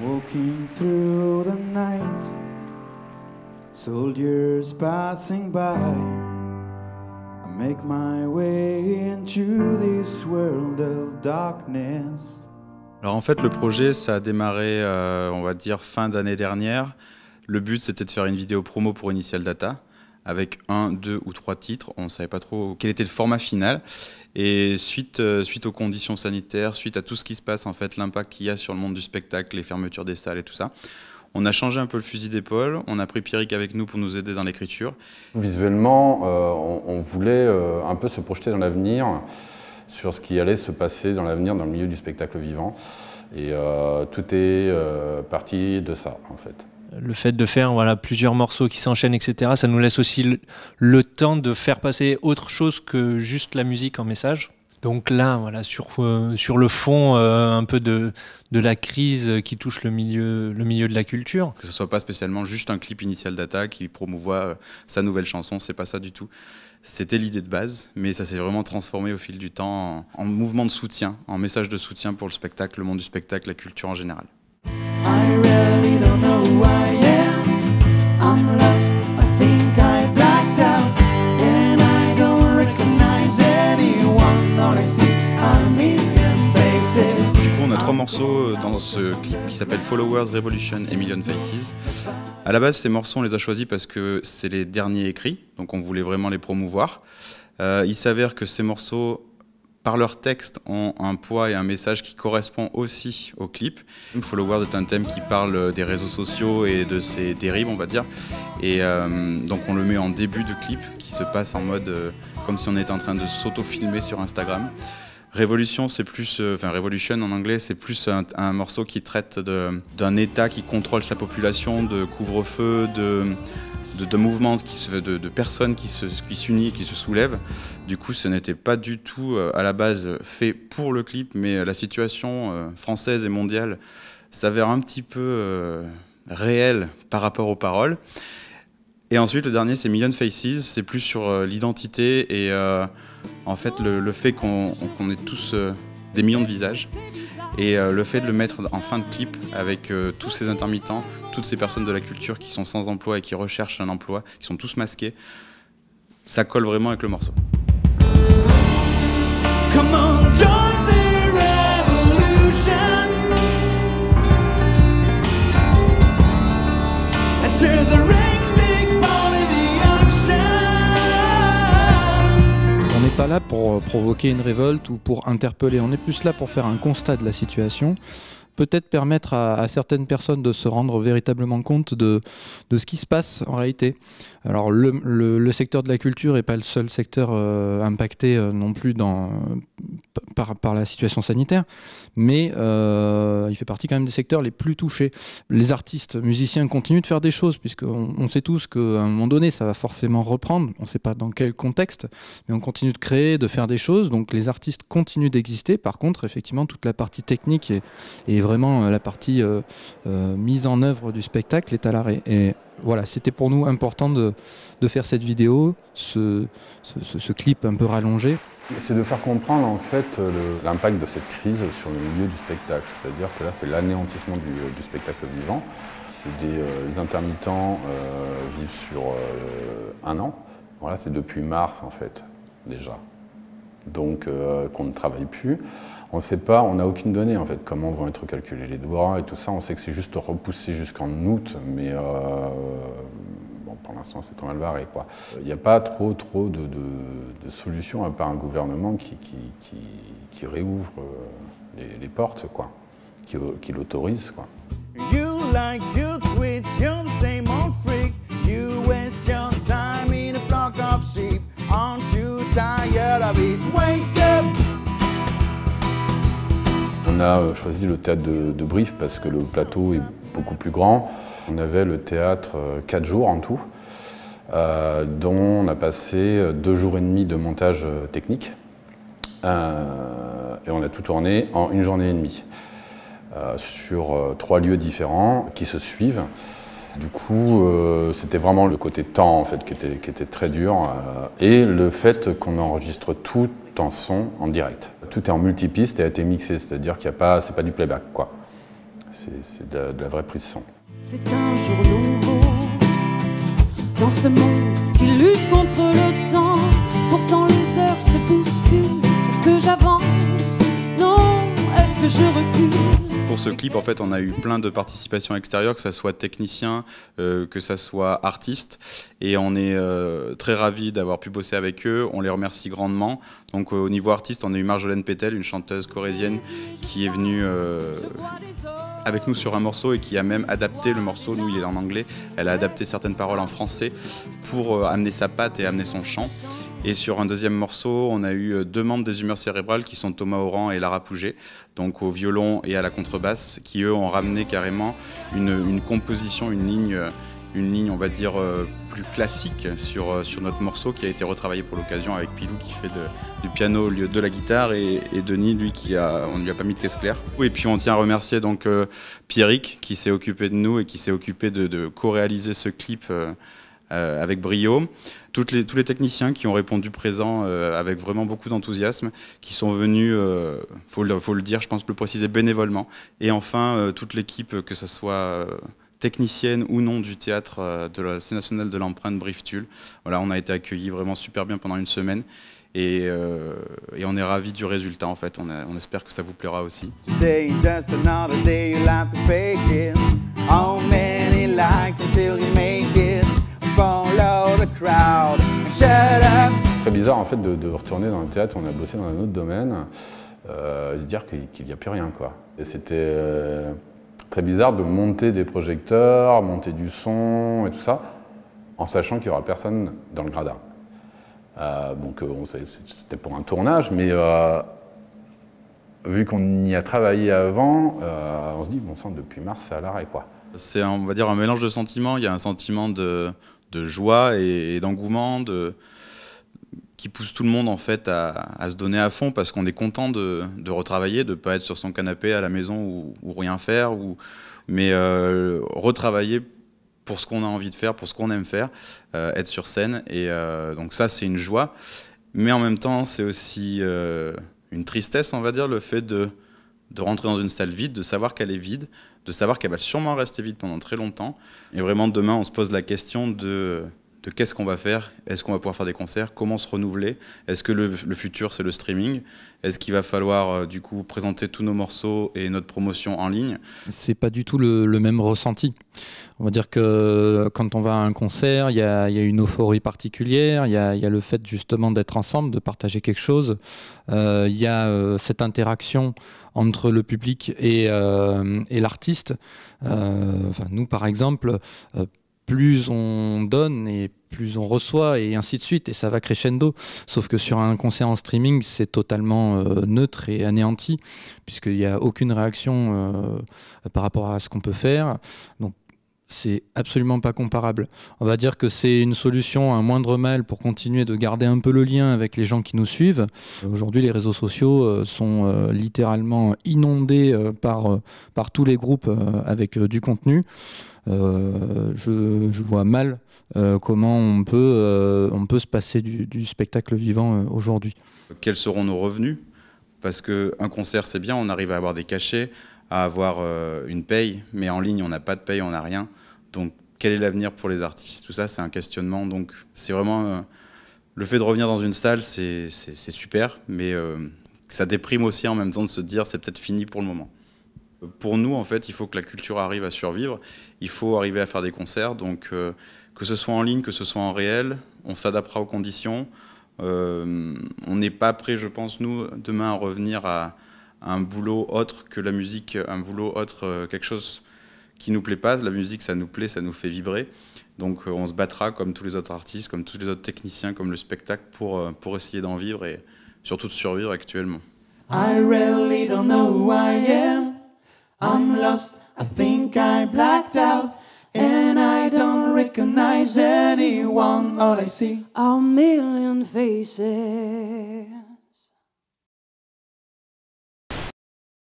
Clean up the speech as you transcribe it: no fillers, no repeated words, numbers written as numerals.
Walking through the night, soldiers passing by, I make my way into this world of darkness. Alors en fait, le projet, ça a démarré, on va dire, fin d'année dernière. Le but, c'était de faire une vidéo promo pour Initial Data, avec 1, 2 ou 3 titres. On ne savait pas trop quel était le format final. Et suite aux conditions sanitaires, suite à tout ce qui se passe, en fait, l'impact qu'il y a sur le monde du spectacle, les fermetures des salles et tout ça, on a changé un peu le fusil d'épaule. On a pris Pierrick avec nous pour nous aider dans l'écriture. Visuellement, on voulait un peu se projeter dans l'avenir, sur ce qui allait se passer dans l'avenir dans le milieu du spectacle vivant. Et tout est parti de ça, en fait. Le fait de faire plusieurs morceaux qui s'enchaînent, etc., ça nous laisse aussi le temps de faire passer autre chose que juste la musique en message. Donc là, sur le fond un peu de la crise qui touche le milieu de la culture. Que ce soit pas spécialement juste un clip Initial Data qui promouvoit sa nouvelle chanson, c'est pas ça du tout. C'était l'idée de base, mais ça s'est vraiment transformé au fil du temps en mouvement de soutien, en message de soutien pour le spectacle, le monde du spectacle, la culture en général. I really don't know who I am. I'm lost, I think I blacked out. And I don't recognize anyone. All I see are million faces. Du coup, on a 3 morceaux dans ce clip qui s'appelle Followers, Revolution et Million Faces. À la base, ces morceaux, on les a choisis parce que c'est les derniers écrits, donc on voulait vraiment les promouvoir. Il s'avère que ces morceaux, par leur texte, ont un poids et un message qui correspond aussi au clip. Followers est un thème qui parle des réseaux sociaux et de ses dérives, on va dire. Et donc on le met en début de clip, qui se passe en mode comme si on était en train de s'auto-filmer sur Instagram. Revolution, c'est plus, Revolution en anglais, c'est plus un morceau qui traite d'un État qui contrôle sa population, de couvre-feu, de mouvements, de personnes qui s'unissent, qui se soulèvent. Du coup, ce n'était pas du tout à la base fait pour le clip, mais la situation française et mondiale s'avère un petit peu réelle par rapport aux paroles. Et ensuite, le dernier, c'est Million Faces, c'est plus sur l'identité et en fait le fait qu'on ait tous des millions de visages. Et le fait de le mettre en fin de clip avec tous ces intermittents, toutes ces personnes de la culture qui sont sans emploi et qui recherchent un emploi, qui sont tous masqués, ça colle vraiment avec le morceau. Come on, join the revolution. Enter the ranks, take part in the action. On n'est pas là pour provoquer une révolte ou pour interpeller, on est plus là pour faire un constat de la situation, peut-être permettre à certaines personnes de se rendre véritablement compte de ce qui se passe en réalité. Alors le secteur de la culture n'est pas le seul secteur impacté non plus par la situation sanitaire, mais il fait partie quand même des secteurs les plus touchés. Les artistes, musiciens continuent de faire des choses, puisqu'on sait tous qu'à un moment donné ça va forcément reprendre, on ne sait pas dans quel contexte, mais on continue de créer, de faire des choses, donc les artistes continuent d'exister. Par contre, effectivement, toute la partie technique et vraiment la partie mise en œuvre du spectacle est à l'arrêt. Et voilà, c'était pour nous important de faire cette vidéo, ce clip un peu rallongé. C'est de faire comprendre en fait l'impact de cette crise sur le milieu du spectacle. C'est-à-dire que là, c'est l'anéantissement du spectacle vivant. Les intermittents vivent sur 1 an. Voilà, c'est depuis mars en fait, déjà. Donc qu'on ne travaille plus. On ne sait pas, on n'a aucune donnée en fait, comment vont être calculés les droits et tout ça. On sait que c'est juste repoussé jusqu'en août, mais bon, pour l'instant c'est trop mal barré, quoi. Il n'y a pas trop de solutions à part un gouvernement qui réouvre les portes, quoi, qui l'autorise, quoi. You like you tweet, you're the same old freak. You waste your time in a flock of sheep. Aren't you tired of it? Wake up! On a choisi le théâtre de Brive parce que le plateau est beaucoup plus grand. On avait le théâtre 4 jours en tout, dont on a passé 2 jours et demi de montage technique. Et on a tout tourné en 1 journée et demie, sur 3 lieux différents qui se suivent. Du coup, c'était vraiment le côté temps en fait, qui était très dur, et le fait qu'on enregistre tout en son en direct. Tout est en multipiste et a été mixé, c'est-à-dire qu'il n'y a pas, c'est pas du playback, quoi. C'est de la vraie prise son. C'est un jour nouveau dans ce monde qui lutte contre le temps. Pourtant les heures se bousculent. Est-ce que j'avance? Non. Est-ce que je recule? Pour ce clip, en fait, on a eu plein de participations extérieures, que ça soit technicien, que ça soit artiste, et on est très ravis d'avoir pu bosser avec eux. On les remercie grandement. Donc, au niveau artiste, on a eu Marjolaine Pétel, une chanteuse corésienne, qui est venue avec nous sur un morceau et qui a même adapté le morceau. Nous, il est en anglais. Elle a adapté certaines paroles en français pour amener sa patte et amener son chant. Et sur un deuxième morceau, on a eu 2 membres des Humeurs Cérébrales qui sont Thomas Oran et Lara Pouget, donc au violon et à la contrebasse, qui eux ont ramené carrément une composition, une ligne on va dire plus classique sur notre morceau, qui a été retravaillé pour l'occasion avec Pilou qui fait du piano au lieu de la guitare, et Denis, lui, on ne lui a pas mis de caisse claire. Et puis on tient à remercier donc Pierrick qui s'est occupé de nous et qui s'est occupé de co-réaliser ce clip avec brio. Tous les techniciens qui ont répondu présents avec vraiment beaucoup d'enthousiasme, qui sont venus, faut le dire, je pense le préciser, bénévolement. Et enfin, toute l'équipe, que ce soit technicienne ou non du théâtre de la Scène nationale de l'Empreinte Brive-Tulle. Voilà, on a été accueillis vraiment super bien pendant une semaine. Et on est ravis du résultat, en fait. On espère que ça vous plaira aussi. Today, just another day, you'll have to fake it. How many likes until you make it? Follow the crowd and shut up. C'est très bizarre en fait de retourner dans un théâtre où on a bossé dans un autre domaine, et se dire qu'il n'y a plus rien, quoi. Et c'était très bizarre de monter des projecteurs, monter du son et tout ça, en sachant qu'il n'y aura personne dans le gradin. Donc c'était pour un tournage, mais vu qu'on y a travaillé avant, on se dit, bon sang, depuis mars, c'est à l'arrêt, quoi. C'est, on va dire, un mélange de sentiments. Il y a un sentiment de joie et d'engouement qui pousse tout le monde en fait à se donner à fond, parce qu'on est content de retravailler, de ne pas être sur son canapé à la maison ou rien faire, mais retravailler pour ce qu'on a envie de faire, pour ce qu'on aime faire, être sur scène. Et donc ça, c'est une joie. Mais en même temps, c'est aussi une tristesse, on va dire, le fait de rentrer dans une salle vide, de savoir qu'elle est vide, de savoir qu'elle va sûrement rester vide pendant très longtemps. Et vraiment, demain, on se pose la question de qu'est-ce qu'on va faire? Est-ce qu'on va pouvoir faire des concerts? Comment se renouveler? Est-ce que le futur, c'est le streaming? Est-ce qu'il va falloir, du coup, présenter tous nos morceaux et notre promotion en ligne? C'est pas du tout le même ressenti. On va dire que quand on va à un concert, il y a une euphorie particulière, il y a le fait justement d'être ensemble, de partager quelque chose. Il y a cette interaction entre le public et l'artiste. Enfin, nous, par exemple, plus on donne et plus on reçoit, et ainsi de suite, et ça va crescendo. Sauf que sur un concert en streaming, c'est totalement neutre et anéanti, puisqu'il n'y a aucune réaction par rapport à ce qu'on peut faire. Donc c'est absolument pas comparable. On va dire que c'est une solution, un moindre mal, pour continuer de garder un peu le lien avec les gens qui nous suivent. Aujourd'hui, les réseaux sociaux sont littéralement inondés par tous les groupes avec du contenu. Je vois mal comment on peut se passer du spectacle vivant aujourd'hui. Quels seront nos revenus? Parce qu'un concert, c'est bien, on arrive à avoir des cachets, à avoir une paye, mais en ligne, on n'a pas de paye, on n'a rien. Donc, quel est l'avenir pour les artistes? Tout ça, c'est un questionnement. Donc, c'est vraiment... le fait de revenir dans une salle, c'est super, mais ça déprime aussi en même temps de se dire c'est peut-être fini pour le moment. Pour nous, en fait, il faut que la culture arrive à survivre. Il faut arriver à faire des concerts. Donc, que ce soit en ligne, que ce soit en réel, on s'adaptera aux conditions. On n'est pas prêt, je pense, nous, demain, à revenir à un boulot autre que la musique, un boulot autre, quelque chose qui nous plaît pas. La musique, ça nous plaît, ça nous fait vibrer. Donc, on se battra comme tous les autres artistes, comme tous les autres techniciens, comme le spectacle, pour essayer d'en vivre et surtout de survivre actuellement. I really don't know who I am. I'm lost, I think I blacked out, and I don't recognize anyone. All I see are a million faces.